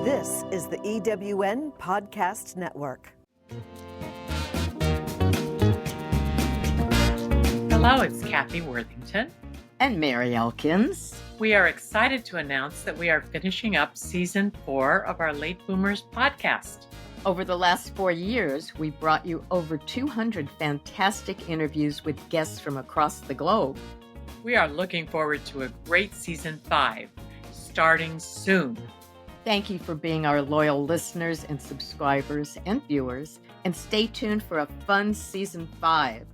This is the EWN Podcast Network. Hello, it's Kathy Worthington. And Mary Elkins. We are excited to announce that we are finishing up Season 4 of our Late Boomers podcast. Over the last 4 years, we brought you over 200 fantastic interviews with guests from across the globe. We are looking forward to a great Season 5, starting soon. Thank you for being our loyal listeners and subscribers and viewers, and stay tuned for a fun Season 5.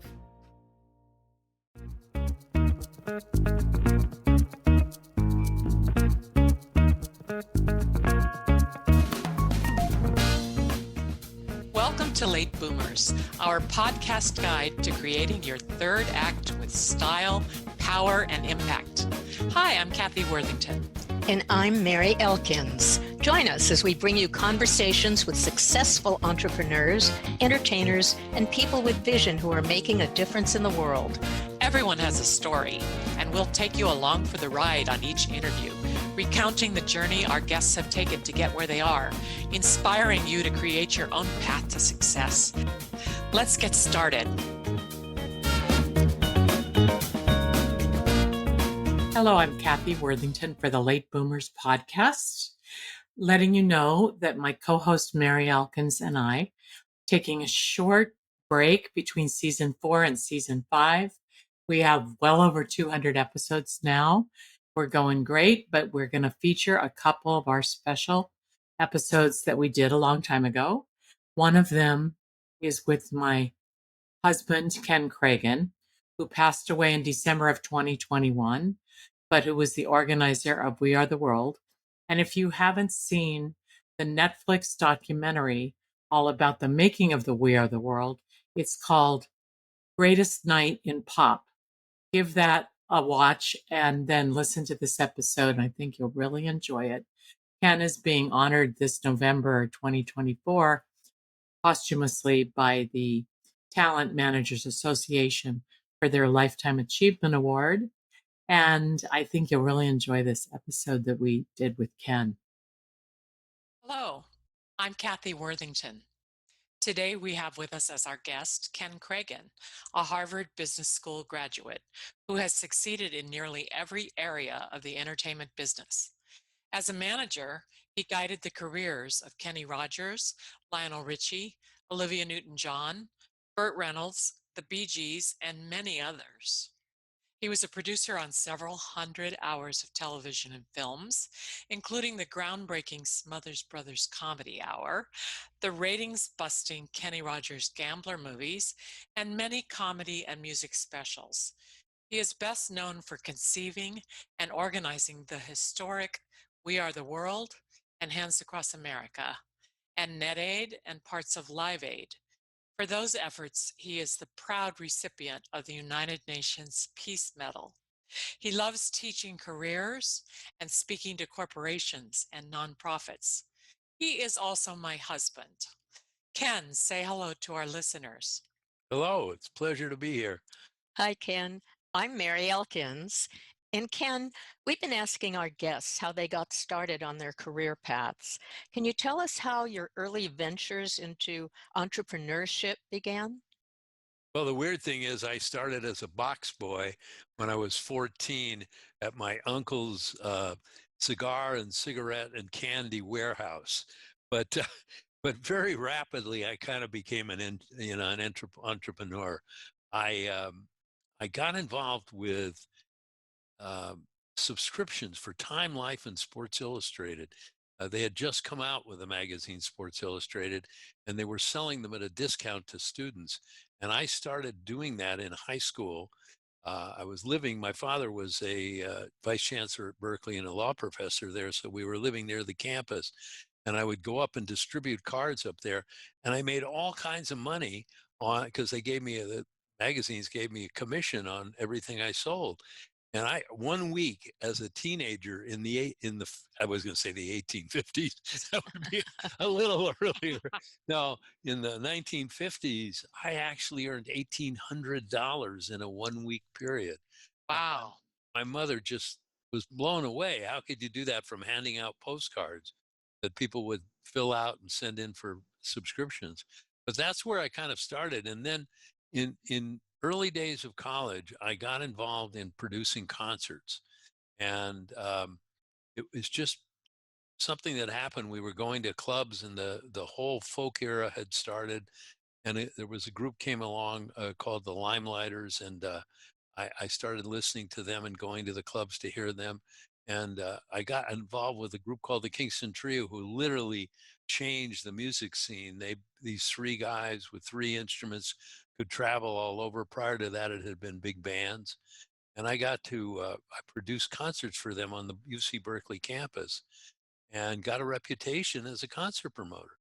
Welcome to Late Boomers, our podcast guide to creating your third act with style, power, and impact. Hi, I'm Kathy Worthington. And I'm Mary Elkins. Join us as we bring you conversations with successful entrepreneurs, entertainers, and people with vision who are making a difference in the world. Everyone has a story, and we'll take you along for the ride on each interview, recounting the journey our guests have taken to get where they are, inspiring you to create your own path to success. Let's get started. Hello, I'm Kathy Worthington for the Late Boomers podcast, letting you know that my co-host Mary Elkins and I taking a short break between Season 4 and Season 5. We have well over 200 episodes now. We're going great, but we're going to feature a couple of our special episodes that we did a long time ago. One of them is with my husband, Ken Kragen, who passed away in December of 2021, but who was the organizer of We Are the World. And if you haven't seen the Netflix documentary all about the making of the We Are the World, it's called Greatest Night in Pop. Give that a watch and then listen to this episode, and I think you'll really enjoy it. Ken is being honored this November 2024 posthumously by the Talent Managers Association for their Lifetime Achievement Award. And I think you'll really enjoy this episode that we did with Ken. Hello, I'm Kathy Worthington. Today we have with us as our guest Ken Kragen, a Harvard Business School graduate who has succeeded in nearly every area of the entertainment business. As a manager, he guided the careers of Kenny Rogers, Lionel Richie, Olivia Newton-John, Burt Reynolds, the Bee Gees, and many others. He was a producer on several hundred hours of television and films, including the groundbreaking Smothers Brothers Comedy Hour, the ratings-busting Kenny Rogers Gambler movies, and many comedy and music specials. He is best known for conceiving and organizing the historic We Are the World and Hands Across America, and NetAid and parts of Live Aid. For those efforts, he is the proud recipient of the United Nations Peace Medal. He loves teaching careers and speaking to corporations and nonprofits. He is also my husband. Ken, say hello to our listeners. Hello, it's a pleasure to be here. Hi, Ken. I'm Mary Elkins. And Ken, we've been asking our guests how they got started on their career paths. Can you tell us how your early ventures into entrepreneurship began? Well, the weird thing is I started as a box boy when I was 14 at my uncle's cigar and cigarette and candy warehouse. But very rapidly, I kind of became an entrepreneur. I got involved with subscriptions for Time, Life, and Sports Illustrated. They had just come out with a magazine, Sports Illustrated, and they were selling them at a discount to students. And I started doing that in high school. My father was a vice chancellor at Berkeley and a law professor there, so we were living near the campus. And I would go up and distribute cards up there, and I made all kinds of money because the magazines gave me a commission on everything I sold. And 1 week as a teenager I was going to say the 1850s, that would be a little earlier. No, in the 1950s, I actually earned $1,800 in a 1 week period. Wow. My mother just was blown away. How could you do that from handing out postcards? that people would fill out and send in for subscriptions. But that's where I kind of started. And then in early days of college, I got involved in producing concerts. And it was just something that happened. We were going to clubs, and the whole folk era had started, and there was a group came along called the Limelighters, and I started listening to them and going to the clubs to hear them. And I got involved with a group called the Kingston Trio, who literally changed the music scene. These three guys with three instruments could travel all over. Prior to that, it had been big bands, and I got to I produced concerts for them on the UC Berkeley campus, and got a reputation as a concert promoter.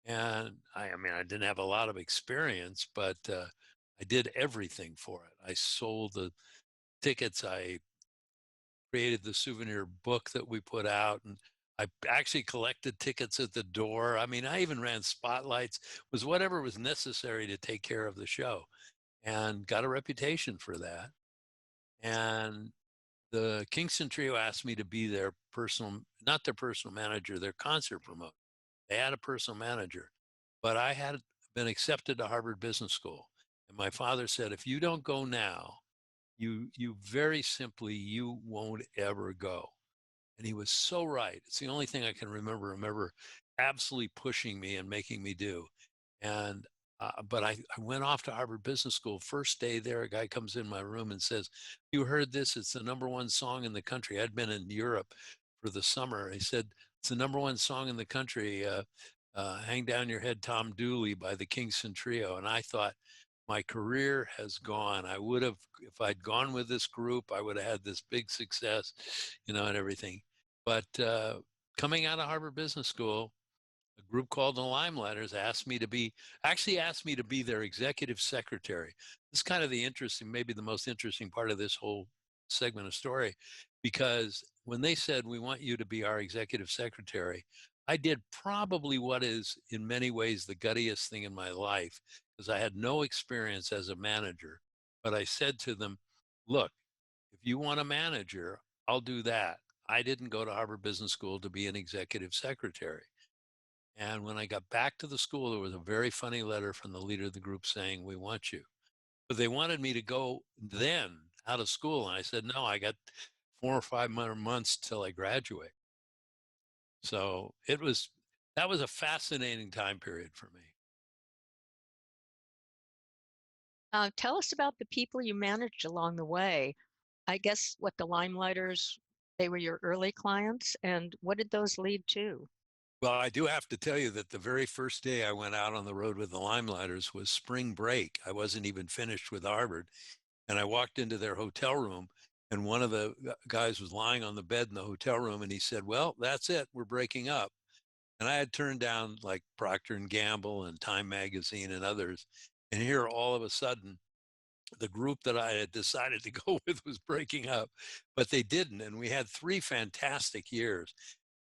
And I mean, I didn't have a lot of experience, but I did everything for it. I sold the tickets. I created the souvenir book that we put out, and I actually collected tickets at the door. I mean, I even ran spotlights, was whatever was necessary to take care of the show, and got a reputation for that. And the Kingston Trio asked me to be their personal, not their personal manager, their concert promoter. They had a personal manager, but I had been accepted to Harvard Business School. And my father said, if you don't go now, you very simply, you won't ever go. And he was so right. It's the only thing I can remember absolutely pushing me and making me do. And but I went off to Harvard Business School. First day there, a guy comes in my room and says, "You heard this? It's the number one song in the country." I'd been in Europe for the summer. He said, "It's the number one song in the country. Hang Down Your Head, Tom Dooley by the Kingston Trio." And I thought, my career has gone. I would have, if I'd gone with this group, I would have had this big success, and everything. But coming out of Harvard Business School, a group called the Limelighters actually asked me to be their executive secretary. This is kind of the interesting, maybe the most interesting part of this whole segment of story, because when they said, we want you to be our executive secretary, I did probably what is in many ways the guttiest thing in my life, because I had no experience as a manager. But I said to them, look, if you want a manager, I'll do that. I didn't go to Harvard Business School to be an executive secretary. And when I got back to the school, there was a very funny letter from the leader of the group saying, we want you. But they wanted me to go then out of school. And I said, no, I got 4 or 5 more months till I graduate. So that was a fascinating time period for me. Tell us about the people you managed along the way. I guess what the Limelighters, they were your early clients, and what did those lead to? Well, I do have to tell you that the very first day I went out on the road with the Limelighters was spring break. I wasn't even finished with Harvard. And I walked into their hotel room, and one of the guys was lying on the bed in the hotel room, and he said, well, that's it. We're breaking up. And I had turned down like Procter and Gamble and Time Magazine and others. And here all of a sudden, the group that I had decided to go with was breaking up, but they didn't. And we had 3 fantastic years.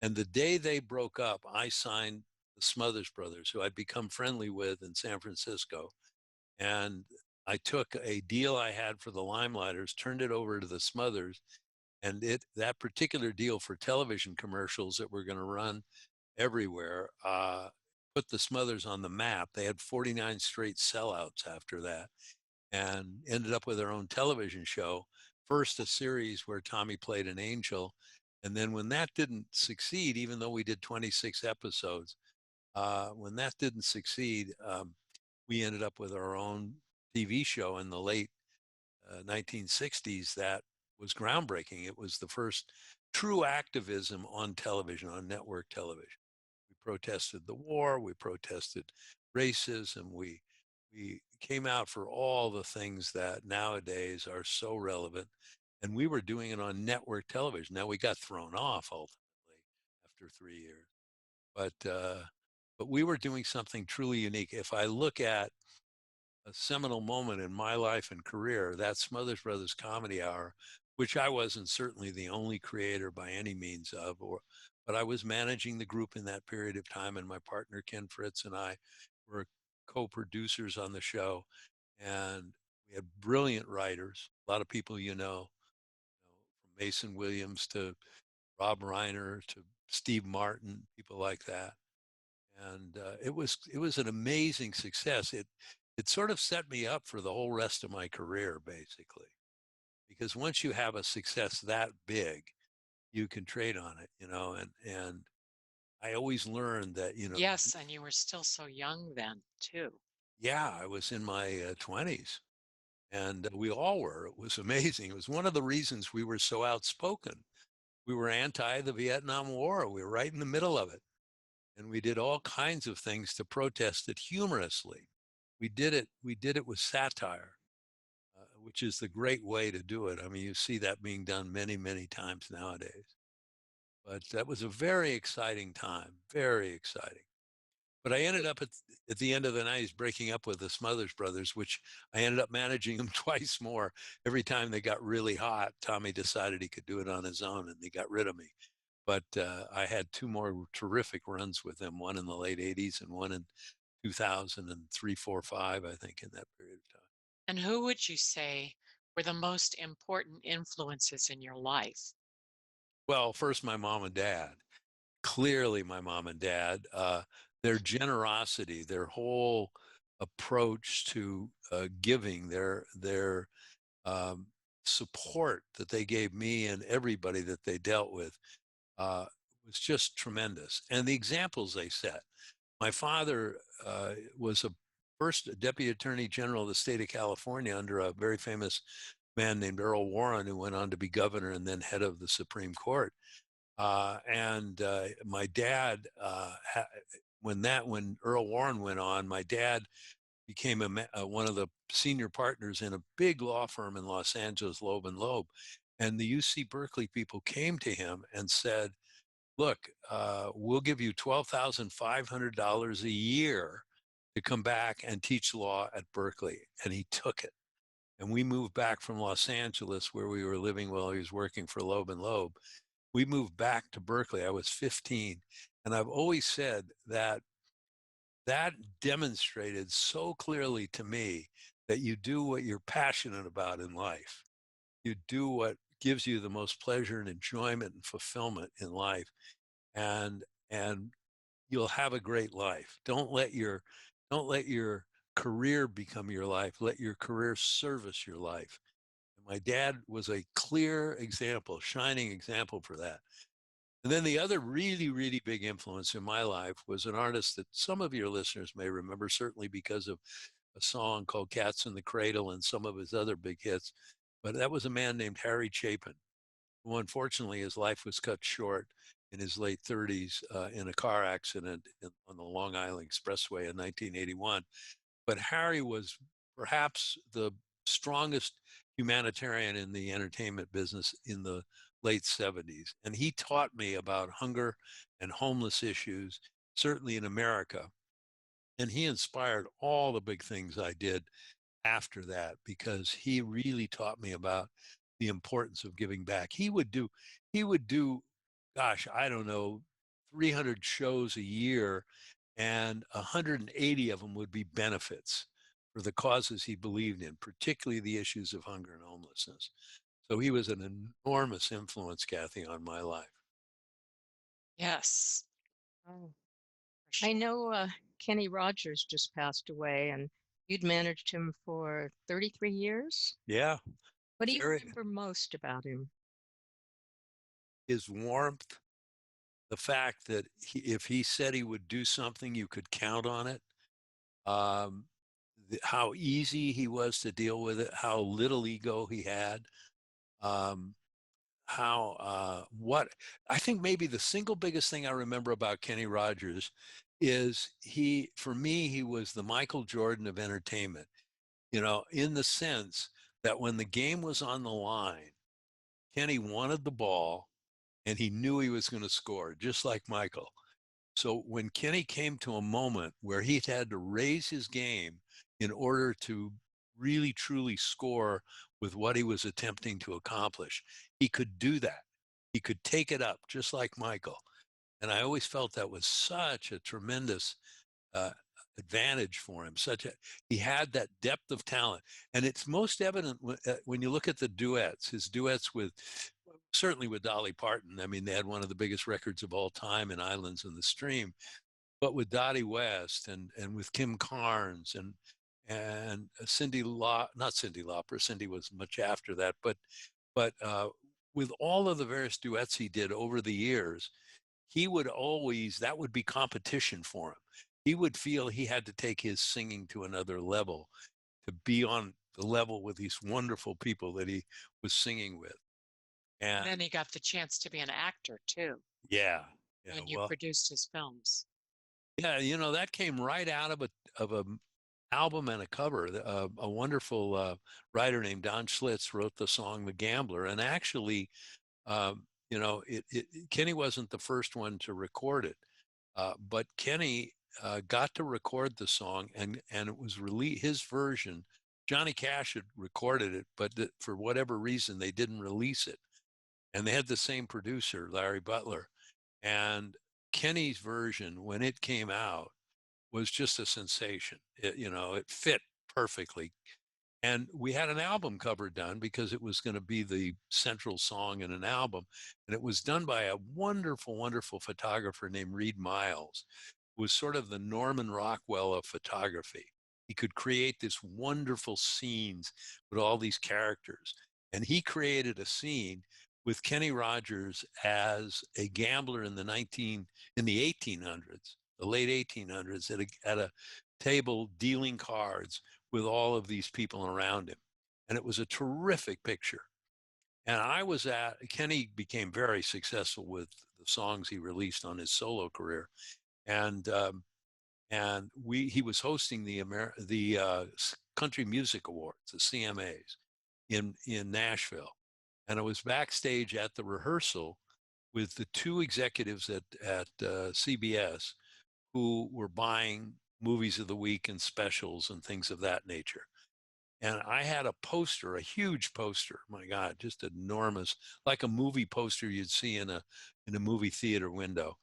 And the day they broke up, I signed the Smothers Brothers, who I'd become friendly with in San Francisco. And I took a deal I had for the Limelighters, turned it over to the Smothers, and that particular deal for television commercials that were going to run everywhere put the Smothers on the map. They had 49 straight sellouts after that, and ended up with their own television show. First, a series where Tommy played an angel. And then when that didn't succeed, even though we did 26 episodes, when that didn't succeed, we ended up with our own TV show in the late 1960s that was groundbreaking. It was the first true activism on television, on network television. We protested the war, we protested racism, we came out for all the things that nowadays are so relevant. And we were doing it on network television. Now we got thrown off ultimately after 3 years, but we were doing something truly unique. If I look at a seminal moment in my life and career, that Smothers Brothers Comedy Hour, which I wasn't certainly the only creator by any means of, but I was managing the group in that period of time, and my partner Ken Fritz and I were co-producers on the show, and we had brilliant writers, a lot of people from Mason Williams to Rob Reiner to Steve Martin, people like that. And it was an amazing success. It sort of set me up for the whole rest of my career, basically, because once you have a success that big, you can trade on it, and I always learned that, Yes, and you were still so young then, too. yeah, I was in my 20s, and we all were. It was amazing. It was one of the reasons we were so outspoken. We were anti the Vietnam War. We were right in the middle of it. And we did all kinds of things to protest it humorously. We did it with satire, which is the great way to do it. I mean, you see that being done many, many times nowadays. But that was a very exciting time, very exciting. But I ended up at the end of the 90s breaking up with the Smothers Brothers, which I ended up managing them twice more. Every time they got really hot, Tommy decided he could do it on his own, and they got rid of me. But I had two more terrific runs with them, one in the late 80s and one in 2003, 4, 5, I think, in that period of time. And who would you say were the most important influences in your life? Well, first, my mom and dad. Clearly, my mom and dad, their generosity, their whole approach to giving, their support that they gave me and everybody that they dealt with uh, was just tremendous. And the examples they set. My father was a first deputy attorney general of the state of California under a very famous man named Earl Warren, who went on to be governor and then head of the Supreme Court. And my dad, when Earl Warren went on, my dad became one of the senior partners in a big law firm in Los Angeles, Loeb and Loeb. And the UC Berkeley people came to him and said, "Look, we'll give you $12,500 a year to come back and teach law at Berkeley." And he took it. And we moved back from Los Angeles, where we were living while he was working for Loeb and Loeb. We moved back to Berkeley. I was 15. And I've always said that that demonstrated so clearly to me that you do what you're passionate about in life. You do what gives you the most pleasure and enjoyment and fulfillment in life. And and you'll have a great life. Don't let your career become your life. Let your career service your life. And my dad was a clear example, shining example for that. And then the other really, really big influence in my life was an artist that some of your listeners may remember, certainly because of a song called Cats in the Cradle and some of his other big hits. But that was a man named Harry Chapin, who unfortunately his life was cut short in his late 30s in a car accident on the Long Island Expressway in 1981. But Harry was perhaps the strongest humanitarian in the entertainment business in the late 70s. And he taught me about hunger and homeless issues, certainly in America. And he inspired all the big things I did after that, because he really taught me about the importance of giving back. He would do, gosh, I don't know, 300 shows a year, and 180 of them would be benefits for the causes he believed in, particularly the issues of hunger and homelessness. So he was an enormous influence, Kathy, on my life. Yes, Oh, for I sure. know Kenny Rogers just passed away, and you'd managed him for 33 years. Yeah, What do you very, remember most about him? his warmth, the fact that if he said he would do something, you could count on it. Um, how easy he was to deal with it, how little ego he had, um, how what I think maybe the single biggest thing I remember about Kenny Rogers is for me, he was the Michael Jordan of entertainment, in the sense that when the game was on the line, Kenny wanted the ball and he knew he was going to score, just like Michael. So when Kenny came to a moment where he had to raise his game in order to really truly score with what he was attempting to accomplish, he could do that. He could take it up just like Michael. And I always felt that was such a tremendous uh, advantage for him. He had that depth of talent, and it's most evident when you look at his duets with certainly with Dolly Parton. I mean, they had one of the biggest records of all time in Islands in the Stream. But with Dottie West and with Kim Carnes and not Cyndi Lauper. Cindy was much after that, but with all of the various duets he did over the years, he would always, that would be competition for him. He would feel he had to take his singing to another level to be on the level with these wonderful people that he was singing with. And then he got the chance to be an actor too. Yeah. When you produced his films. Yeah, that came right out of a album and a cover. A wonderful writer named Don Schlitz wrote the song "The Gambler," and actually, Kenny wasn't the first one to record it, but Kenny got to record the song, and it was his version. Johnny Cash had recorded it, but for whatever reason, they didn't release it, and they had the same producer, Larry Butler, and Kenny's version, when it came out, was just a sensation. It fit perfectly. And we had an album cover done because it was going to be the central song in an album. And it was done by a wonderful, wonderful photographer named Reed Miles, who was sort of the Norman Rockwell of photography. He could create this wonderful scenes with all these characters. And he created a scene with Kenny Rogers as a gambler in the 1800s, the late 1800s, at a table dealing cards with all of these people around him. And it was a terrific picture. And Kenny became very successful with the songs he released on his solo career. And he was hosting the Country Music Awards, the CMAs, in Nashville. And I was backstage at the rehearsal with the two executives at CBS who were buying movies of the week and specials and things of that nature. And I had a poster, a huge poster, my God, just enormous, like a movie poster you'd see in a movie theater window.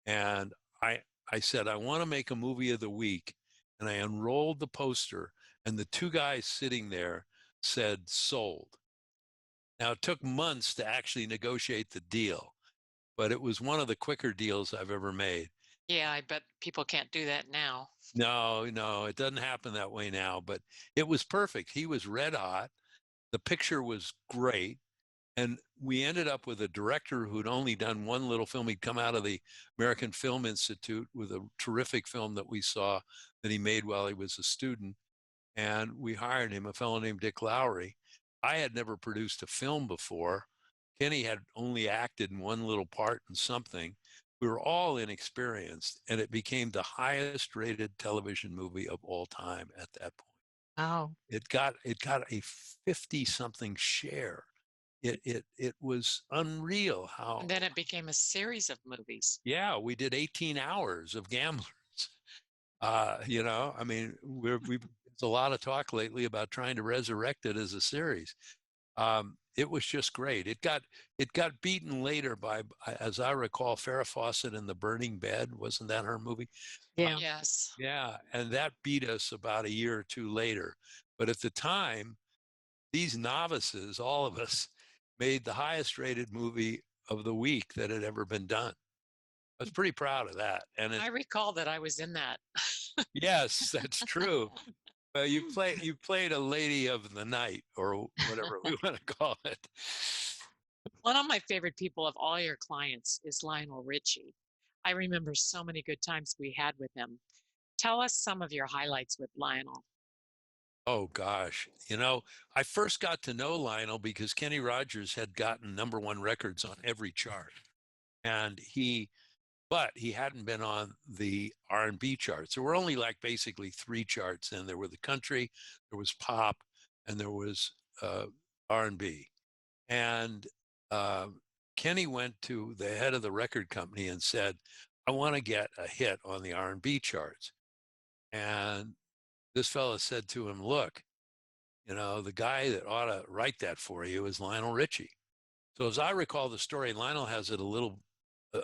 And I said, I want to make a movie of the week. And I unrolled the poster, and the two guys sitting there said, sold. Now, it took months to actually negotiate the deal, but it was one of the quicker deals I've ever made. Yeah, I bet people can't do that now. No, it doesn't happen that way now, but it was perfect. He was red hot. The picture was great. And we ended up with a director who'd only done one little film. He'd come out of the American Film Institute with a terrific film that we saw that he made while he was a student. And we hired him, a fellow named Dick Lowry. I had never produced a film before. Kenny had only acted in one little part in something. We were all inexperienced, and it became the highest rated television movie of all time at that point. Wow. It got a 50 something share. It was unreal how. And then it became a series of movies. Yeah, we did 18 hours of Gamblers. I mean, we've there's a lot of talk lately about trying to resurrect it as a series. It was just great. It got beaten later by, as I recall, Farrah Fawcett in The Burning Bed. Wasn't that her movie? Yeah. Yes. Yeah, and that beat us about a year or two later. But at the time, these novices, all of us, made the highest rated movie of the week that had ever been done. I was pretty proud of that. And I recall that I was in that. Yes, that's true. You played a lady of the night, or whatever we want to call it. One of my favorite people of all your clients is Lionel Richie. I remember so many good times we had with him. Tell us some of your highlights with Lionel. Oh gosh, I first got to know Lionel because Kenny Rogers had gotten #1 records on every chart, but he hadn't been on the R&B charts. There were only like basically 3 charts, and there were the country, there was pop, and there was R&B. And Kenny went to the head of the record company and said, I want to get a hit on the R&B charts. And this fella said to him, look, the guy that ought to write that for you is Lionel Richie. So as I recall the story, Lionel has it a little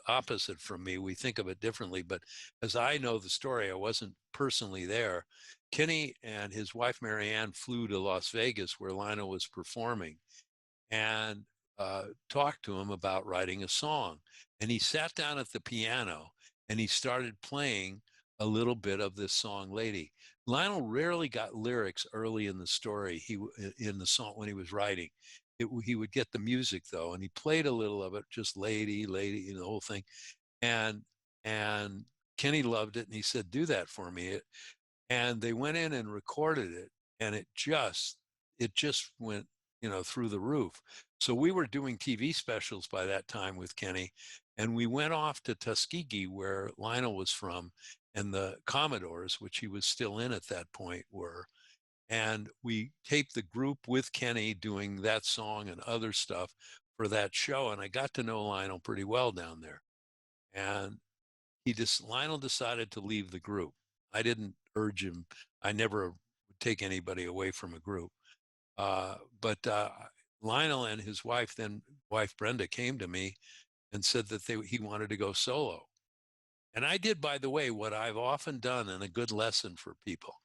opposite from me. We think of it differently, but as I know the story, I wasn't personally there. Kenny and his wife, Marianne, flew to Las Vegas where Lionel was performing. And talked to him about writing a song. And he sat down at the piano and he started playing a little bit of this song, Lady. Lionel rarely got lyrics early in the story, in the song when he was writing. He would get the music though, and he played a little of it, just Lady, Lady, the whole thing. And and Kenny loved it, and he said, "Do that for me." And they went in and recorded it, and it just went, through the roof. So we were doing TV specials by that time with Kenny, and we went off to Tuskegee, where Lionel was from, and the Commodores, which he was still in at that point, were. And we taped the group with Kenny doing that song and other stuff for that show. And I got to know Lionel pretty well down there. And Lionel decided to leave the group. I didn't urge him. I never would take anybody away from a group. But Lionel and his wife, then wife Brenda, came to me and said that he wanted to go solo. And I did, by the way, what I've often done and a good lesson for people.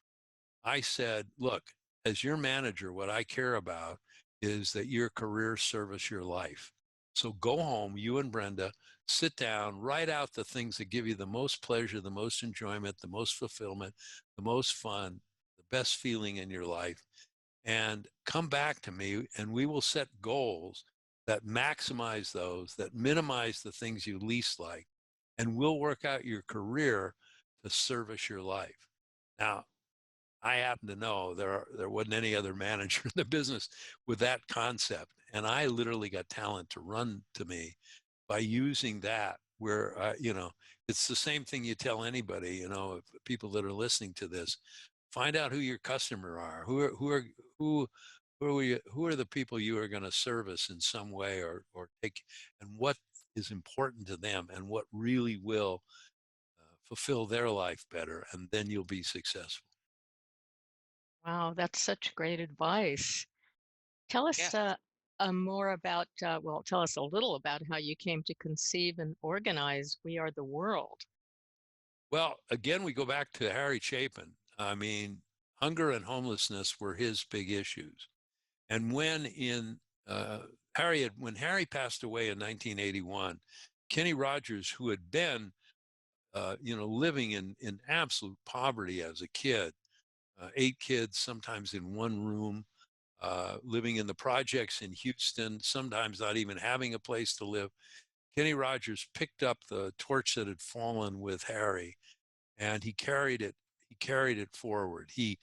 I said, look, as your manager, what I care about is that your career service your life. So go home, you and Brenda, sit down, write out the things that give you the most pleasure, the most enjoyment, the most fulfillment, the most fun, the best feeling in your life, and come back to me, and we will set goals that maximize those, that minimize the things you least like, and we'll work out your career to service your life. Now, I happen to know there wasn't any other manager in the business with that concept, and I literally got talent to run to me by using that. Where it's the same thing you tell anybody. If people that are listening to this, find out who your customer are, who are the people you are going to service in some way or take, and what is important to them, and what really will fulfill their life better, and then you'll be successful. Wow, that's such great advice. Tell us Yeah. more about, well, tell us a little about how you came to conceive and organize We Are the World. Well, again, we go back to Harry Chapin. I mean, hunger and homelessness were his big issues. And when Harry passed away in 1981, Kenny Rogers, who had been, living in absolute poverty as a kid, 8 kids, sometimes in one room, living in the projects in Houston, sometimes not even having a place to live. Kenny Rogers picked up the torch that had fallen with Harry, and he carried it. He carried it forward. He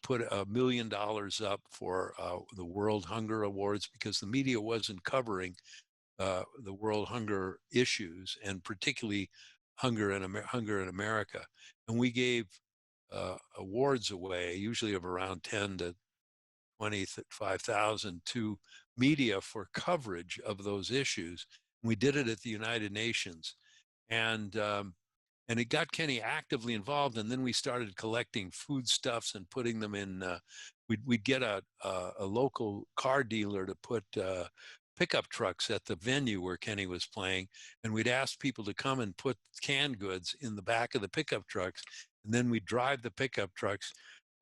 put $1 million up for the World Hunger Awards, because the media wasn't covering the world hunger issues, and particularly hunger in America. And we gave awards away, usually of around 10 to 25,000, to media for coverage of those issues. We did it at the United Nations, and it got Kenny actively involved. And then we started collecting foodstuffs and putting them in. We'd get a local car dealer to put pickup trucks at the venue where Kenny was playing, and we'd ask people to come and put canned goods in the back of the pickup trucks, and then we'd drive the pickup trucks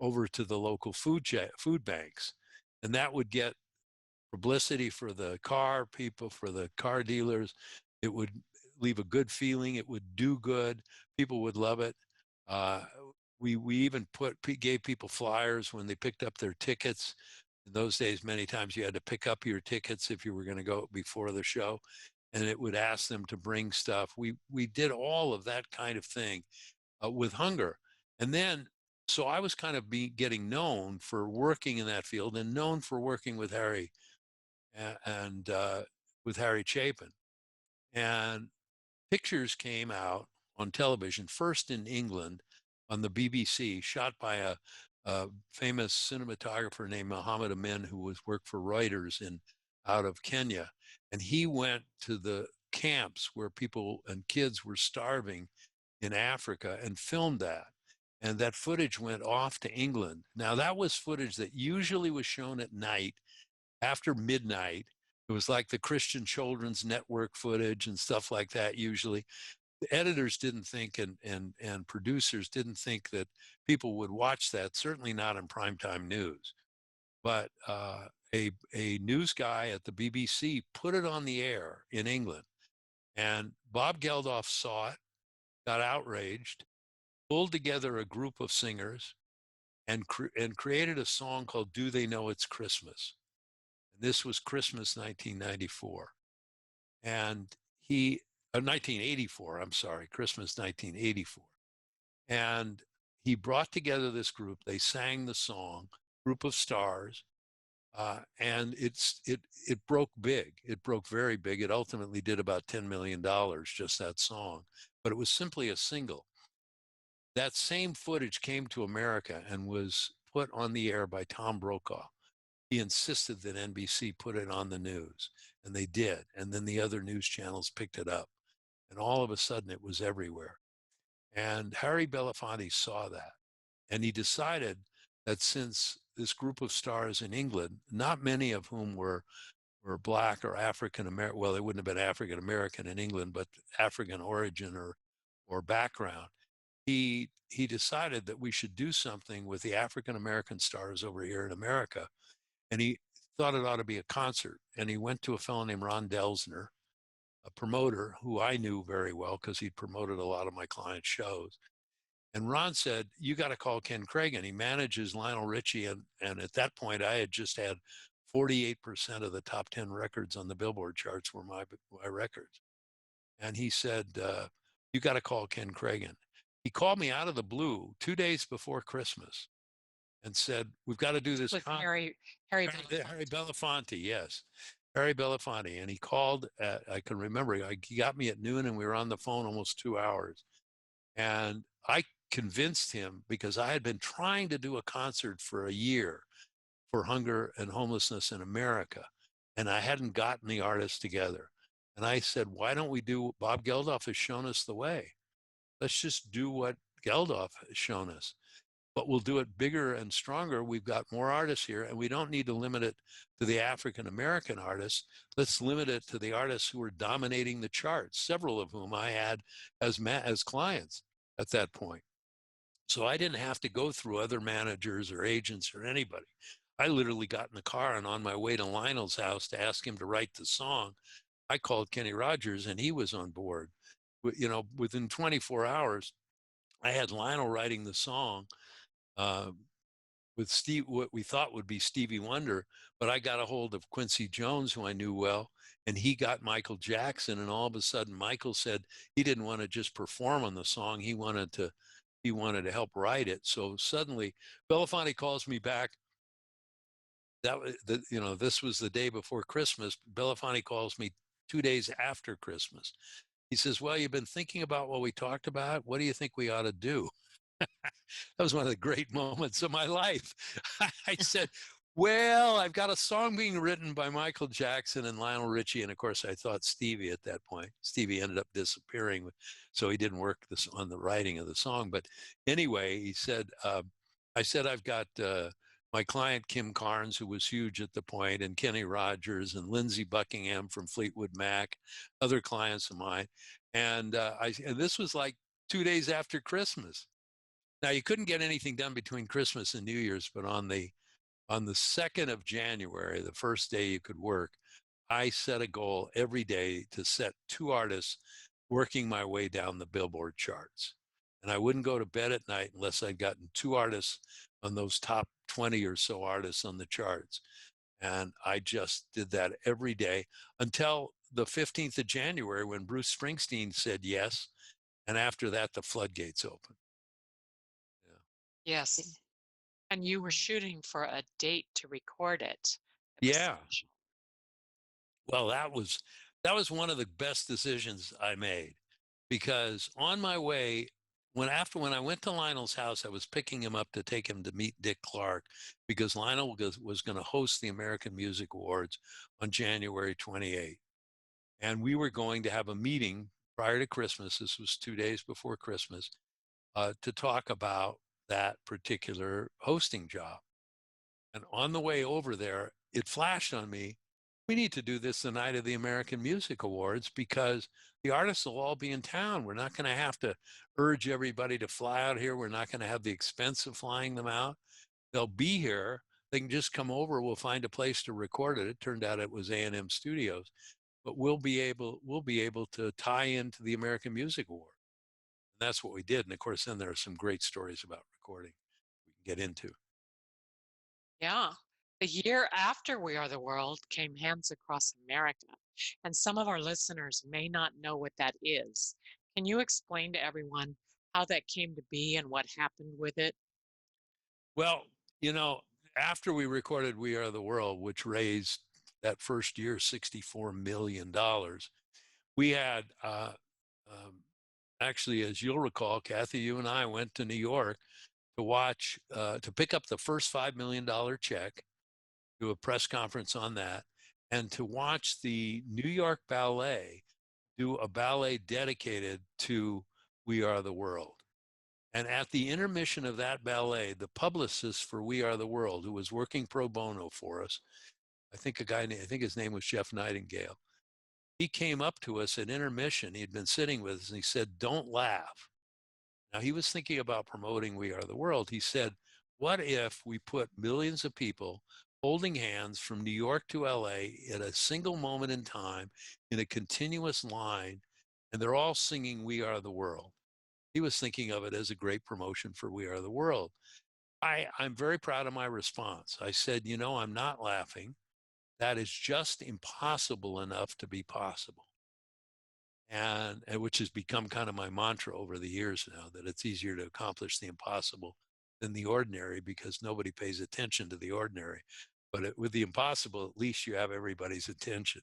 over to the local food banks, and that would get publicity for the car people, for the car dealers. It would leave a good feeling. It would do good. People would love it. Uh, we even gave people flyers when they picked up their tickets. In those days, many times you had to pick up your tickets if you were going to go before the show, and it would ask them to bring stuff. We did all of that kind of thing with hunger, and then so I was kind of getting known for working in that field, and known for working with Harry and with Harry Chapin. And pictures came out on television, first in England on the BBC, shot by a famous cinematographer named Mohammed Amin, who worked for Reuters out of Kenya. And he went to the camps where people and kids were starving in Africa and filmed that. And that footage went off to England. Now, that was footage that usually was shown at night after midnight. It was like the Christian Children's Network footage and stuff like that. Usually the editors didn't think, and producers didn't think that people would watch that, certainly not in primetime news. But a news guy at the BBC put it on the air in England. And Bob Geldof saw it, got outraged, pulled together a group of singers, and created a song called Do They Know It's Christmas? And this was Christmas 1994. And 1984, I'm sorry, Christmas 1984. And he brought together this group. They sang the song, Group of Stars, and it broke big. It broke very big. It ultimately did about $10 million, just that song, but it was simply a single. That same footage came to America and was put on the air by Tom Brokaw. He insisted that NBC put it on the news, and they did. And then the other news channels picked it up, and all of a sudden it was everywhere. And Harry Belafonte saw that, and he decided that since this group of stars in England, not many of whom were Black or African American, well, they wouldn't have been African American in England, but African origin or background, he decided that we should do something with the African American stars over here in America. And he thought it ought to be a concert. And he went to a fellow named Ron Delsner, a promoter who I knew very well because he'd promoted a lot of my clients' shows. And Ron said, you got to call Ken Kragen. He manages Lionel Richie. And at that point, I had just had 48% of the top 10 records on the Billboard charts were my records. And he said, you got to call Ken Kragen. He called me out of the blue 2 days before Christmas and said, we've got to do this. With Harry Belafonte, yes. Harry Belafonte. And he called, I can remember, he got me at noon and we were on the phone almost 2 hours. And I convinced him, because I had been trying to do a concert for a year for hunger and homelessness in America, and I hadn't gotten the artists together. And I said, why don't we do, Bob Geldof has shown us the way. Let's just do what Geldof has shown us, but we'll do it bigger and stronger. We've got more artists here, and we don't need to limit it to the African-American artists. Let's limit it to the artists who are dominating the charts, several of whom I had as clients at that point. So I didn't have to go through other managers or agents or anybody. I literally got in the car, and on my way to Lionel's house to ask him to write the song, I called Kenny Rogers, and he was on board. You know, within 24 hours, I had Lionel writing the song with what we thought would be Stevie Wonder, but I got a hold of Quincy Jones, who I knew well, and he got Michael Jackson. And all of a sudden, Michael said he didn't want to just perform on the song; he wanted to help write it. So suddenly, Belafonte calls me back. This was the day before Christmas. Belafonte calls me 2 days after Christmas. He says, well, you've been thinking about what we talked about. What do you think we ought to do? That was one of the great moments of my life. I said, well, I've got a song being written by Michael Jackson and Lionel Richie. And of course, I thought Stevie at that point. Stevie ended up disappearing, so he didn't work on the writing of the song. But anyway, he said, I said, I've got my client, Kim Carnes, who was huge at the point, and Kenny Rogers and Lindsey Buckingham from Fleetwood Mac, other clients of mine. And this was like 2 days after Christmas. Now, you couldn't get anything done between Christmas and New Year's, but on the 2nd of January, the first day you could work, I set a goal every day to set 2 artists working my way down the Billboard charts. And I wouldn't go to bed at night unless I'd gotten 2 artists on those top 20 or so artists on the charts. And I just did that every day until the 15th of January, when Bruce Springsteen said yes. And after that, the floodgates opened. Yes. And you were shooting for a date to record it. Yeah. Well, that was one of the best decisions I made, because on my way, when I went to Lionel's house, I was picking him up to take him to meet Dick Clark, because Lionel was going to host the American Music Awards on January 28th. And we were going to have a meeting prior to Christmas. This was 2 days before Christmas, to talk about that particular hosting job. And on the way over there, it flashed on me, we need to do this the night of the American Music Awards, because the artists will all be in town. We're not going to have to urge everybody to fly out here. We're not going to have the expense of flying them out. They'll be here. They can just come over. We'll find a place to record it. It turned out it was A&M Studios, but we'll be able to tie into the American Music Award. And that's what we did. And of course, then there are some great stories about recording we can get into. Yeah. The year after We Are the World came Hands Across America, and some of our listeners may not know what that is. Can you explain to everyone how that came to be and what happened with it? Well, after we recorded We Are the World, which raised that first year $64 million, we had actually, as you'll recall, Kathy, you and I went to New York to watch, to pick up the first $5 million check, do a press conference on that, and to watch the New York Ballet do a ballet dedicated to We Are the World. And at the intermission of that ballet, the publicist for We Are the World, who was working pro bono for us, I think his name was Jeff Nightingale, he came up to us at intermission. He'd been sitting with us and he said, "Don't laugh." Now, he was thinking about promoting We Are the World. He said, "What if we put millions of people holding hands from New York to LA at a single moment in time in a continuous line, and they're all singing We Are the World?" He was thinking of it as a great promotion for We Are the World. I'm very proud of my response. I said, "I'm not laughing. That is just impossible enough to be possible." And which has become kind of my mantra over the years now, that it's easier to accomplish the impossible than the ordinary because nobody pays attention to the ordinary. But with the impossible, at least you have everybody's attention.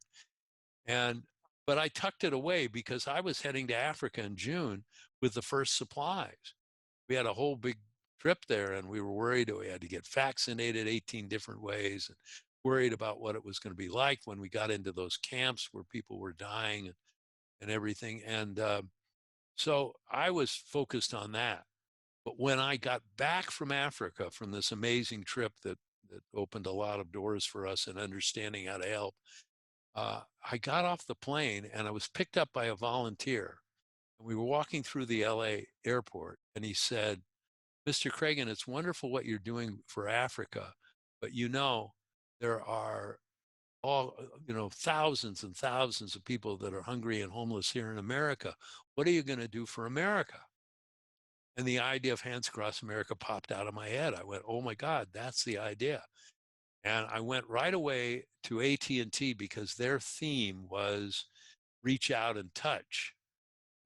But I tucked it away because I was heading to Africa in June with the first supplies. We had a whole big trip there, and we were worried we had to get vaccinated 18 different ways, and worried about what it was going to be like when we got into those camps where people were dying and everything. And so I was focused on that. But when I got back from Africa, from this amazing trip that opened a lot of doors for us in understanding how to help, I got off the plane and I was picked up by a volunteer. And we were walking through the LA airport, and he said, "Mr. Kragen, it's wonderful what you're doing for Africa, but there are thousands and thousands of people that are hungry and homeless here in America. What are you going to do for America?" And the idea of Hands Across America popped out of my head. I went, "Oh my God, that's the idea." And I went right away to AT&T because their theme was reach out and touch.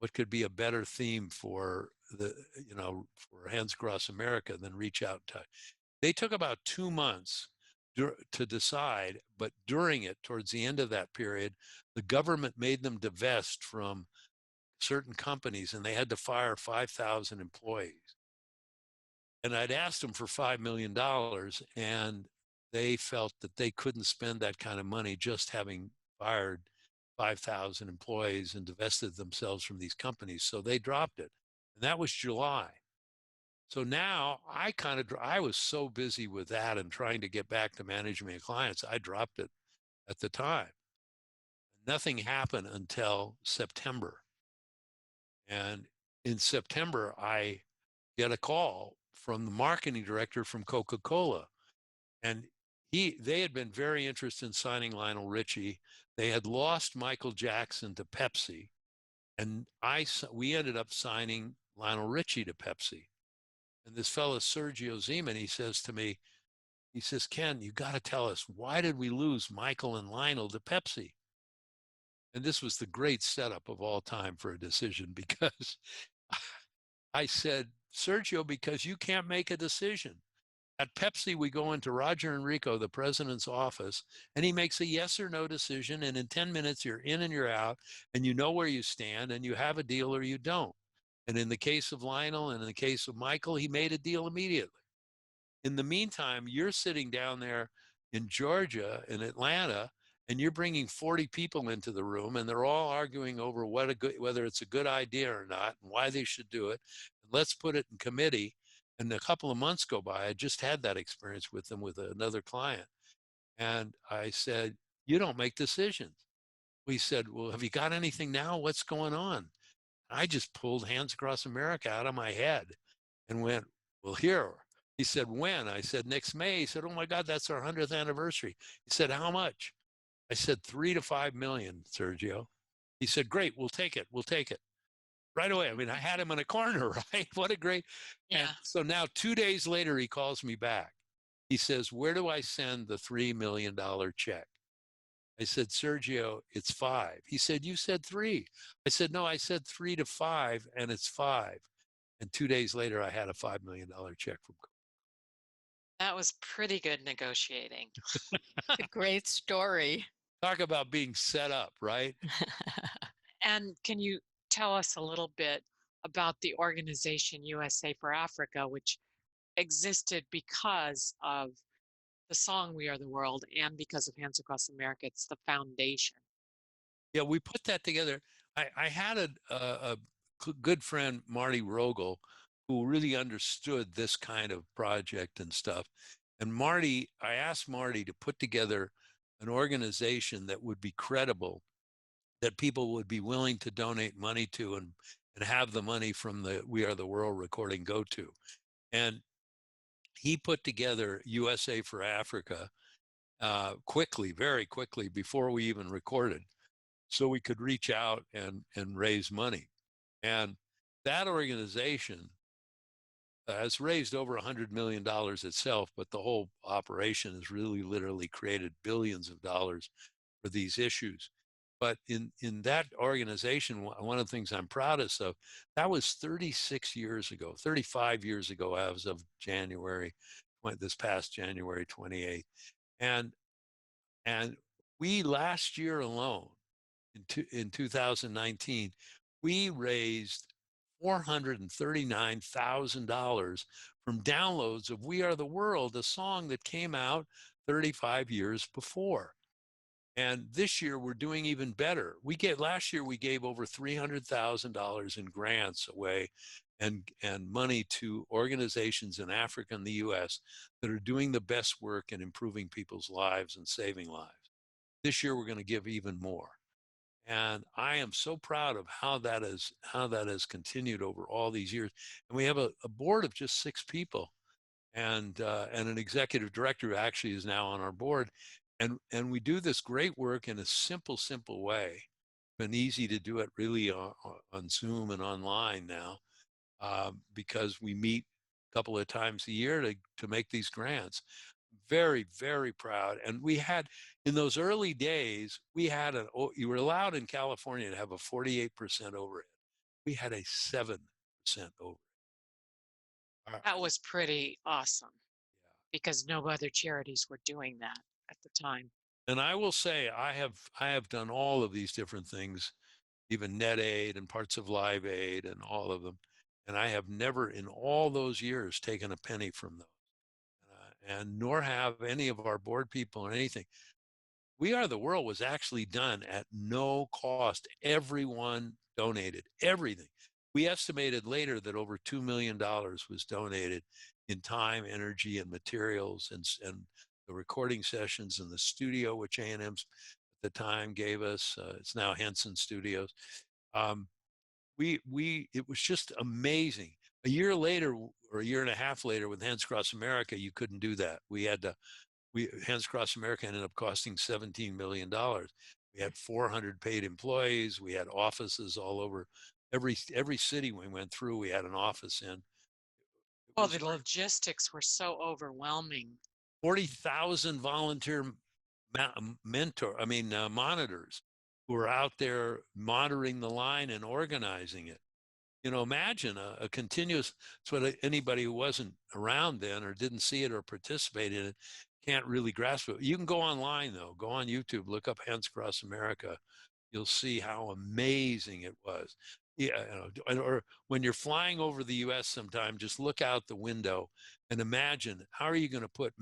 What could be a better theme for for Hands Across America than reach out and touch? They took about 2 months to decide, but during it, towards the end of that period, the government made them divest from certain companies, and they had to fire 5,000 employees. And I'd asked them for $5 million, and they felt that they couldn't spend that kind of money just having fired 5,000 employees and divested themselves from these companies. So they dropped it. And that was July. So now I was so busy with that and trying to get back to management and clients, I dropped it at the time. Nothing happened until September. And in September, I get a call from the marketing director from Coca-Cola. And they had been very interested in signing Lionel Richie. They had lost Michael Jackson to Pepsi. And we ended up signing Lionel Richie to Pepsi. And this fellow, Sergio Zeman, he says to me, he says, "Ken, you got to tell us, why did we lose Michael and Lionel to Pepsi?" And this was the great setup of all time for a decision, because I said, "Sergio, because you can't make a decision. At Pepsi, we go into Roger Enrico, the president's office, and he makes a yes or no decision. And in 10 minutes, you're in and you're out, and you know where you stand, and you have a deal or you don't." And in the case of Lionel and in the case of Michael, he made a deal immediately. In the meantime, you're sitting down there in Georgia, in Atlanta, and you're bringing 40 people into the room, and they're all arguing over whether it's a good idea or not, and why they should do it. And let's put it in committee. And a couple of months go by. I just had that experience with them with another client. And I said, "You don't make decisions." We said, "Well, have you got anything now? What's going on?" I just pulled Hands Across America out of my head and went, "Well, here, He said, when? I said, next May. He said, oh my God, that's our 100th anniversary. He said, how much? I said, 3 to 5 million, Sergio. He said, great, we'll take it. We'll take it. Right away. I mean, I had him in a corner, right? What a great. And Yeah. so now 2 days later, he calls me back. He says, where do I send the $3 million check? I said, Sergio, it's 5. He said, you said 3. I said, no, I said 3 to 5, and it's 5. And 2 days later, I had a $5 million check from. That was pretty good negotiating. A great story. Talk about being set up, right? And can you tell us a little bit about the organization USA for Africa, which existed because of the song We Are the World and because of Hands Across America? It's the foundation. Yeah, we put that together. I had a good friend, Marty Rogel, who really understood this kind of project and stuff. And I asked Marty to put together an organization that would be credible, that people would be willing to donate money to and have the money from the We Are the World recording go to. And he put together USA for Africa quickly, very quickly, before we even recorded, so we could reach out and raise money. And that organization has raised over $100 million itself, but the whole operation has really literally created billions of dollars for these issues. But in that organization, one of the things I'm proudest of, that was 36 years ago, 35 years ago, as of this past January 28th. And we last year alone, in 2019, we raised $439,000 from downloads of We Are the World, a song that came out 35 years before. And this year we're doing even better. Last year we gave over $300,000 in grants away and money to organizations in Africa and the US that are doing the best work in improving people's lives and saving lives. This year we're going to give even more. And I am so proud of how that has continued over all these years. And we have a board of just 6 people, and an executive director who actually is now on our board. And we do this great work in a simple way. It's been easy to do it really on Zoom and online now, because we meet a couple of times a year to make these grants. Very, very proud. And we had, in those early days, you were allowed in California to have a 48% overhead. We had a 7% overhead. That was pretty awesome because no other charities were doing that at the time. And I will say, I have done all of these different things, even Net Aid and parts of Live Aid and all of them. And I have never in all those years taken a penny from those. And nor have any of our board people or anything. We Are the World was actually done at no cost. Everyone donated everything. We estimated later that over $2 million was donated in time, energy, and materials, and the recording sessions in the studio, which A&M's at the time gave us. It's now Henson Studios. It was just amazing. A year later, or a year and a half later, with Hands Across America, you couldn't do that. Hands Across America ended up costing $17 million. We had 400 paid employees. We had offices all over. Every city we went through, we had an office in. Well, the logistics were so overwhelming. 40,000 volunteer monitors who were out there monitoring the line and organizing it. Imagine a continuous, it's what anybody who wasn't around then or didn't see it or participate in it can't really grasp it. You can go online, though. Go on YouTube, look up Hands Across America. You'll see how amazing it was. Yeah, or when you're flying over the U.S. sometime, just look out the window and imagine, how are you going to put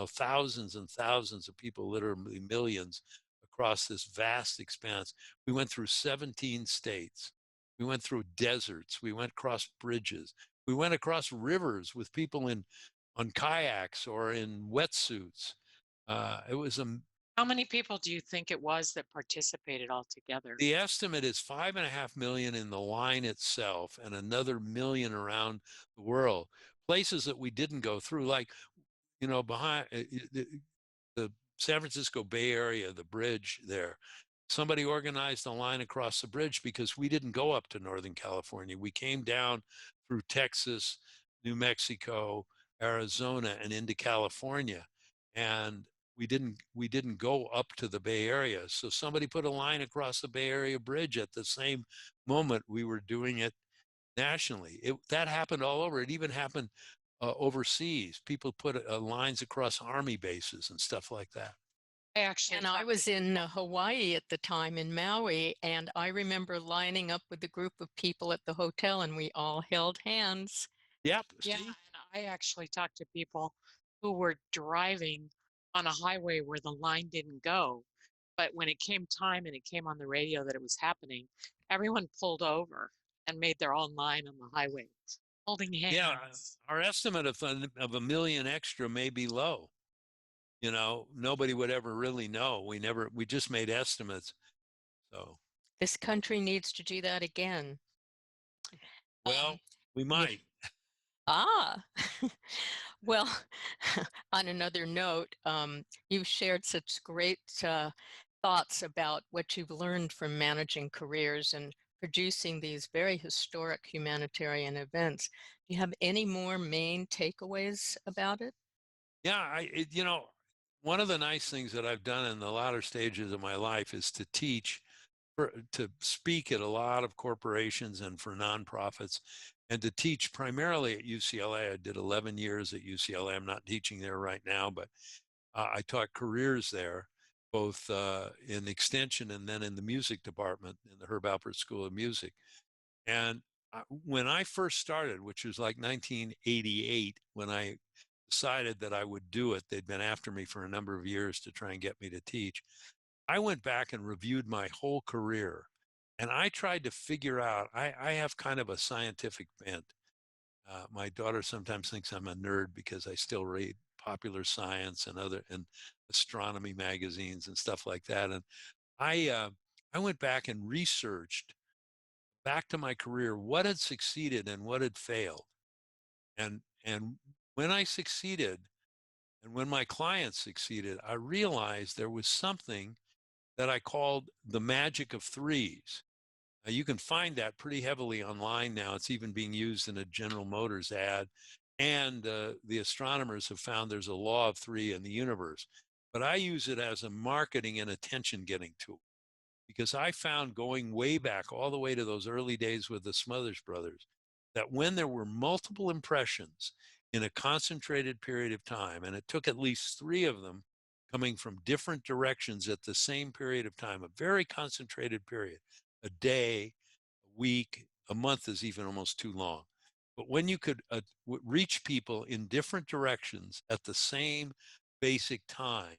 thousands and thousands of people, literally millions, across this vast expanse? We went through 17 states. We went through deserts. We went across bridges. We went across rivers with people on kayaks or in wetsuits. It was How many people do you think it was that participated altogether? The estimate is 5.5 million in the line itself and another million around the world. places that we didn't go through, like, behind the San Francisco Bay Area, the bridge there. Somebody organized a line across the bridge because we didn't go up to Northern California. We came down through Texas, New Mexico, Arizona, and into California. And we didn't go up to the Bay Area. So somebody put a line across the Bay Area bridge at the same moment we were doing it nationally. That happened all over. It even happened overseas. People put lines across army bases and stuff like that. And I was in Hawaii at the time in Maui, and I remember lining up with a group of people at the hotel, and we all held hands. Yep. Yeah, See? and I actually talked to people who were driving on a highway where the line didn't go. But when it came time and it came on the radio that it was happening, everyone pulled over and made their own line on the highway, holding Yeah, hands. our estimate of a million extra may be low. Nobody would ever really know. We just made estimates. So, This country needs to do that again. well, we yeah. might. Ah, well, on another note, you've shared such great thoughts about what you've learned from managing careers and producing these very historic humanitarian events. Do you have any more main takeaways about it? Yeah, one of the nice things that I've done in the latter stages of my life is to teach, to speak at a lot of corporations and for nonprofits, and to teach primarily at UCLA. I did 11 years at UCLA. I'm not teaching there right now, but I taught careers there, both in extension and then in the music department in the Herb Alpert School of Music. And when I first started, which was like 1988, when I decided that I would do it, they'd been after me for a number of years to try and get me to teach. I went back and reviewed my whole career, and I tried to figure out, I have kind of a scientific bent. My daughter sometimes thinks I'm a nerd because I still read popular science and astronomy magazines and stuff like that. And I went back and researched back to my career what had succeeded and what had failed. And when I succeeded and when my clients succeeded, I realized there was something that I called the magic of threes. You can find that pretty heavily online now. It's even being used in a General Motors ad. And the astronomers have found there's a law of three in the universe. But I use it as a marketing and attention getting tool, because I found, going way back, all the way to those early days with the Smothers Brothers, that when there were multiple impressions in a concentrated period of time, and it took at least three of them coming from different directions at the same period of time, a very concentrated period, a day, a week, a month is even almost too long. But when you could reach people in different directions at the same basic time,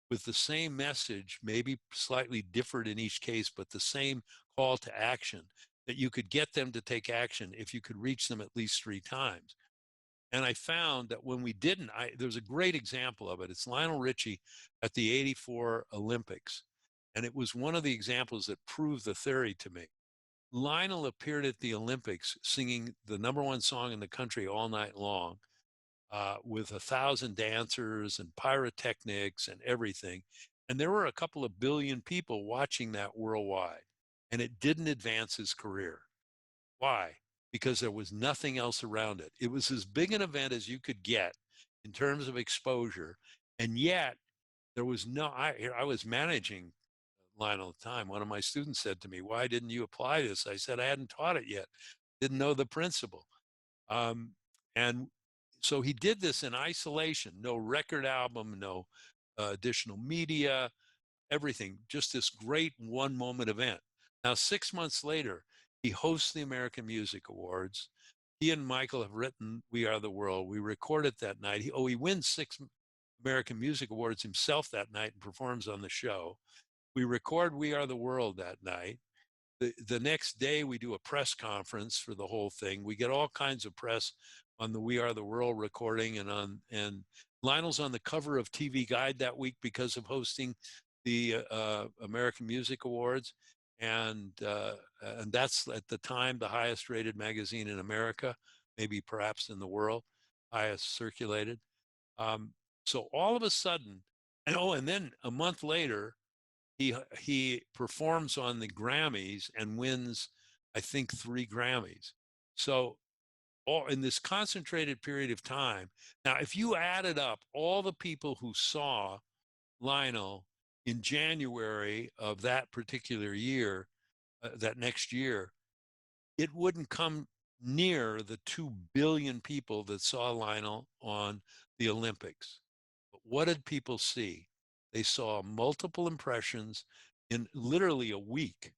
with the same message, maybe slightly different in each case, but the same call to action, that you could get them to take action if you could reach them at least three times. And I found that when we didn't, there's a great example of it. It's Lionel Richie at the '84 Olympics. And it was one of the examples that proved the theory to me. Lionel appeared at the Olympics singing the number one song in the country all night long, with 1,000 dancers and pyrotechnics and everything. And there were a couple of billion people watching that worldwide. And it didn't advance his career. Why? Because there was nothing else around it. It was as big an event as you could get in terms of exposure. And yet there was I was managing Lionel at the time. One of my students said to me, "Why didn't you apply this?" I said, "I hadn't taught it yet. Didn't know the principle." And so he did this in isolation, no record album, no additional media, everything, just this great one moment event. Now, 6 months later, he hosts the American Music Awards. He and Michael have written We Are the World. We record it that night. He wins 6 American Music Awards himself that night and performs on the show. We record We Are the World that night. The next day, we do a press conference for the whole thing. We get all kinds of press on the We Are the World recording, and Lionel's on the cover of TV Guide that week because of hosting the American Music Awards, and that's at the time the highest rated magazine in America, maybe perhaps in the world. highest circulated. So all of a sudden, and then a month later, he performs on the Grammys and wins, I think, 3 Grammys. So all in this concentrated period of time. Now, if you added up all the people who saw Lionel in January of that particular year, that next year, it wouldn't come near the 2 billion people that saw Lionel on the Olympics. But what did people see? They saw multiple impressions in literally a week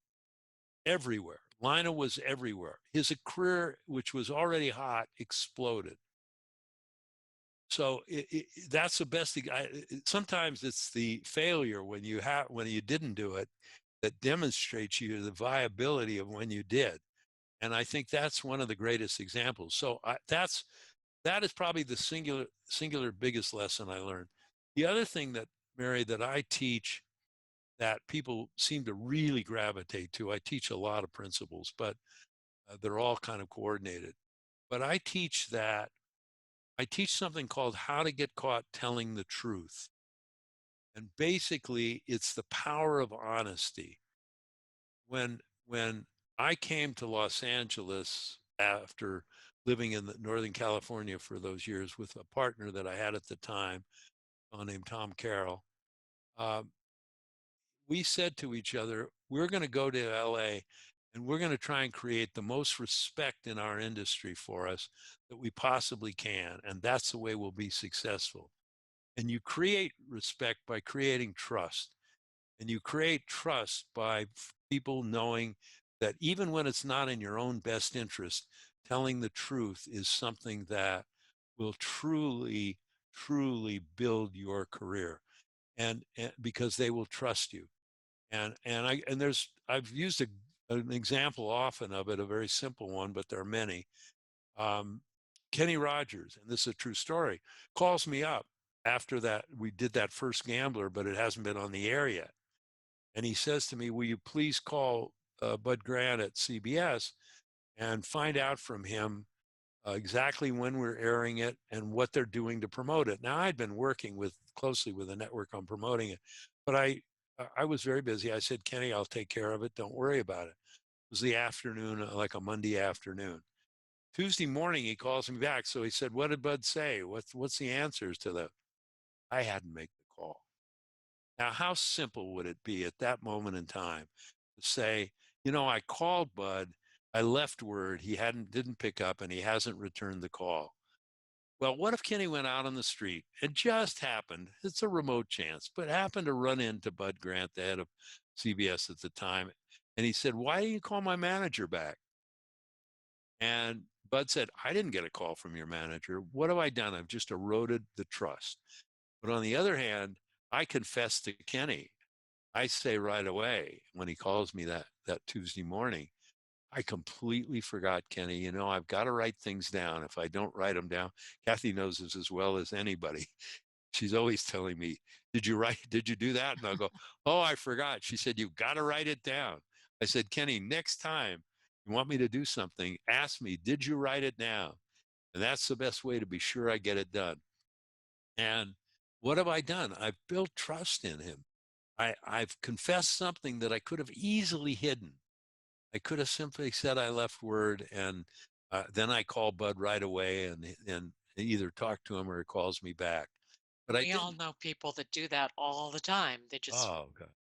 everywhere. Lionel was everywhere. His career, which was already hot, exploded. So that's the best thing. Sometimes it's the failure when you didn't do it that demonstrates you the viability of when you did. And I think that's one of the greatest examples. So that is probably the singular biggest lesson I learned. The other thing that, Mary, that I teach that people seem to really gravitate to, I teach a lot of principles, but they're all kind of coordinated. But I teach something called how to get caught telling the truth. And basically, it's the power of honesty. When I came to Los Angeles after living in Northern California for those years with a partner that I had at the time, named Tom Carroll, we said to each other, we're going to go to LA and we're going to try and create the most respect in our industry for us that we possibly can. And that's the way we'll be successful. And you create respect by creating trust. And you create trust by people knowing that even when it's not in your own best interest, telling the truth is something that will truly, truly build your career. And because they will trust you. I've used an example often of it, a very simple one, but there are many. Kenny Rogers, and this is a true story, calls me up after that we did that first Gambler, but it hasn't been on the air yet. And he says to me, will you please call Bud Grant at CBS and find out from him exactly when we're airing it and what they're doing to promote it. Now, I'd been working closely with the network on promoting it, but I was very busy. I said, Kenny, I'll take care of it. Don't worry about it. It was the afternoon, like a Monday afternoon. Tuesday morning, he calls me back. So he said, what did Bud say? What's the answers to that? I hadn't made the call. Now, how simple would it be at that moment in time to say, I called Bud, I left word, he didn't pick up, and he hasn't returned the call. Well, what if Kenny went out on the street? It just happened. It's a remote chance, but happened to run into Bud Grant, the head of CBS at the time. And he said, why didn't you call my manager back? And Bud said, I didn't get a call from your manager. What have I done? I've just eroded the trust. But on the other hand, I confessed to Kenny. I say right away when he calls me that Tuesday morning, I completely forgot, Kenny. I've got to write things down. If I don't write them down, Kathy knows this as well as anybody. She's always telling me, did you do that? And I'll go, oh, I forgot. She said, you've got to write it down. I said, Kenny, next time you want me to do something, ask me, did you write it down? And that's the best way to be sure I get it done. And what have I done? I've built trust in him. I've confessed something that I could have easily hidden. I could have simply said I left word, and then I call Bud right away and either talk to him or he calls me back. But we all know people that do that all the time. They just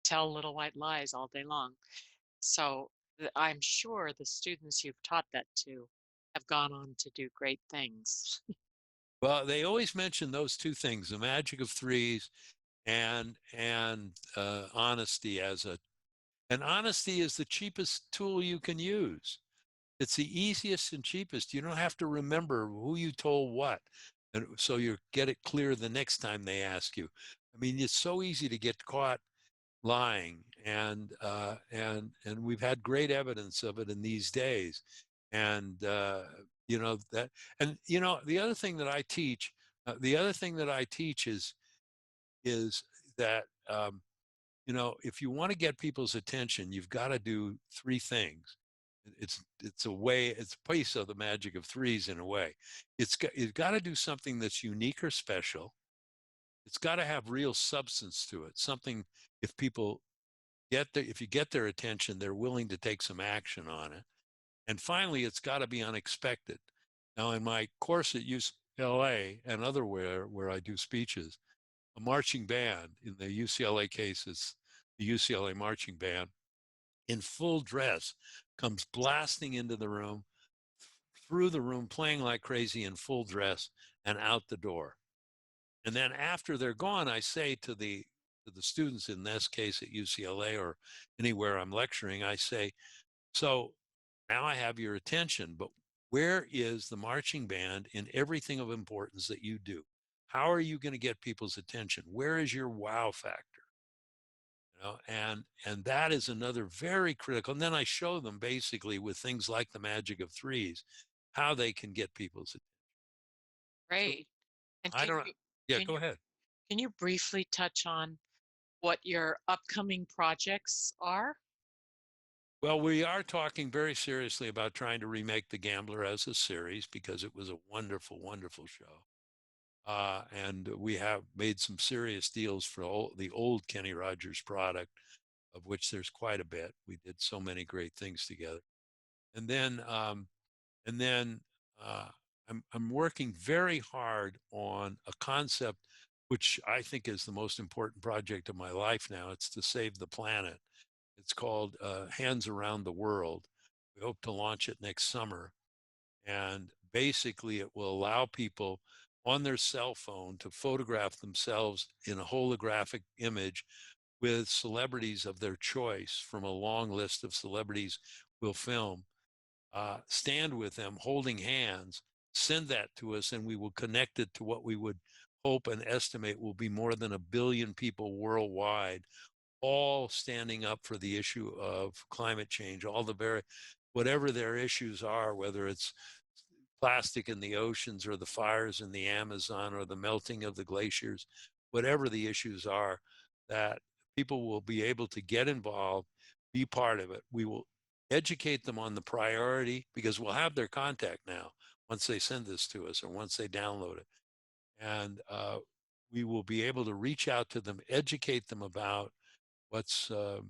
tell little white lies all day long. So I'm sure the students you've taught that to have gone on to do great things. Well, they always mention those two things: the magic of threes and honesty and honesty is the cheapest tool you can use. It's the easiest and cheapest. You don't have to remember who you told what. And so you get it clear the next time they ask you. I mean, it's so easy to get caught lying, and we've had great evidence of it in these days. And the other thing that I teach, is that if you want to get people's attention, you've got to do 3 things. It's a piece of the magic of threes in a way. It's got to do something that's unique or special. It's got to have real substance to it. Something, if people if you get their attention, they're willing to take some action on it. And finally, it's got to be unexpected. Now, in my course at UCLA and otherwhere where I do speeches, a marching band, in the UCLA case, it's the UCLA marching band, in full dress, comes blasting into the room, through the room, playing like crazy in full dress, and out the door. And then after they're gone, I say to the students, in this case at UCLA or anywhere I'm lecturing, I say, so now I have your attention, but where is the marching band in everything of importance that you do? How are you going to get people's attention? Where is your wow factor? And that is another very critical. And then I show them basically with things like the magic of threes, how they can get people's attention. Great. And I don't. Yeah, go ahead. Can you briefly touch on what your upcoming projects are? Well, we are talking very seriously about trying to remake The Gambler as a series because it was a wonderful, wonderful show. And we have made some serious deals for the old Kenny Rogers product, of which there's quite a bit. We did so many great things together. And then I'm working very hard on a concept which I think is the most important project of my life now. It's to save the planet. It's called Hands Around the World. We hope to launch it next summer. And basically, it will allow people on their cell phone to photograph themselves in a holographic image with celebrities of their choice from a long list of celebrities we'll film. Stand with them holding hands, send that to us, and we will connect it to what we would hope and estimate will be more than 1 billion people worldwide, all standing up for the issue of climate change, whatever their issues are, whether it's plastic in the oceans or the fires in the Amazon or the melting of the glaciers, whatever the issues are, that people will be able to get involved, be part of it. We will educate them on the priority because we'll have their contact now once they send this to us or once they download it. And we will be able to reach out to them, educate them about what's a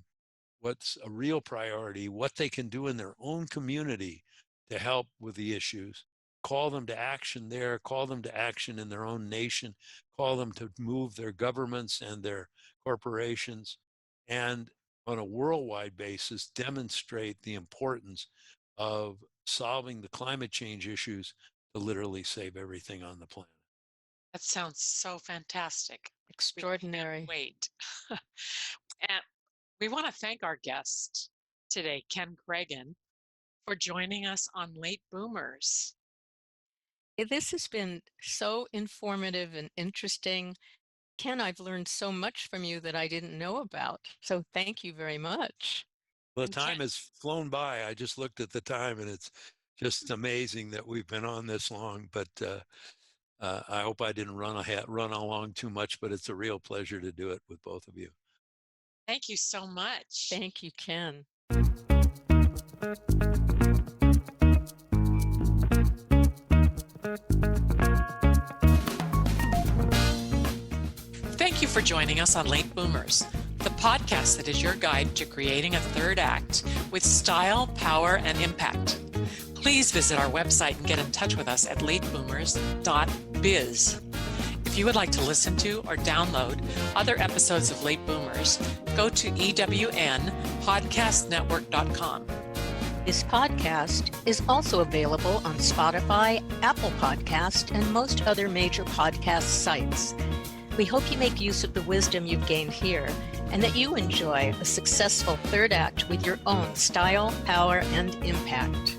real priority, what they can do in their own community to help with the issues, call them to action there, call them to action in their own nation, call them to move their governments and their corporations, and on a worldwide basis, demonstrate the importance of solving the climate change issues to literally save everything on the planet. That sounds so fantastic. Extraordinary. We can't wait. And we want to thank our guest today, Ken Kragen, for joining us on Late Boomers. This has been so informative and interesting. Ken, I've learned so much from you that I didn't know about. So thank you very much. Well, the time has flown by. I just looked at the time and it's just amazing that we've been on this long, but I hope I didn't run along too much, but it's a real pleasure to do it with both of you. Thank you so much. Thank you, Ken. Thank you for joining us on Late Boomers, the podcast that is your guide to creating a third act with style, power, and impact. Please visit our website and get in touch with us at lateboomers.biz. If you would like to listen to or download other episodes of Late Boomers, go to ewnpodcastnetwork.com. This podcast is also available on Spotify, Apple Podcast, and most other major podcast sites. We hope you make use of the wisdom you've gained here and that you enjoy a successful third act with your own style, power, and impact.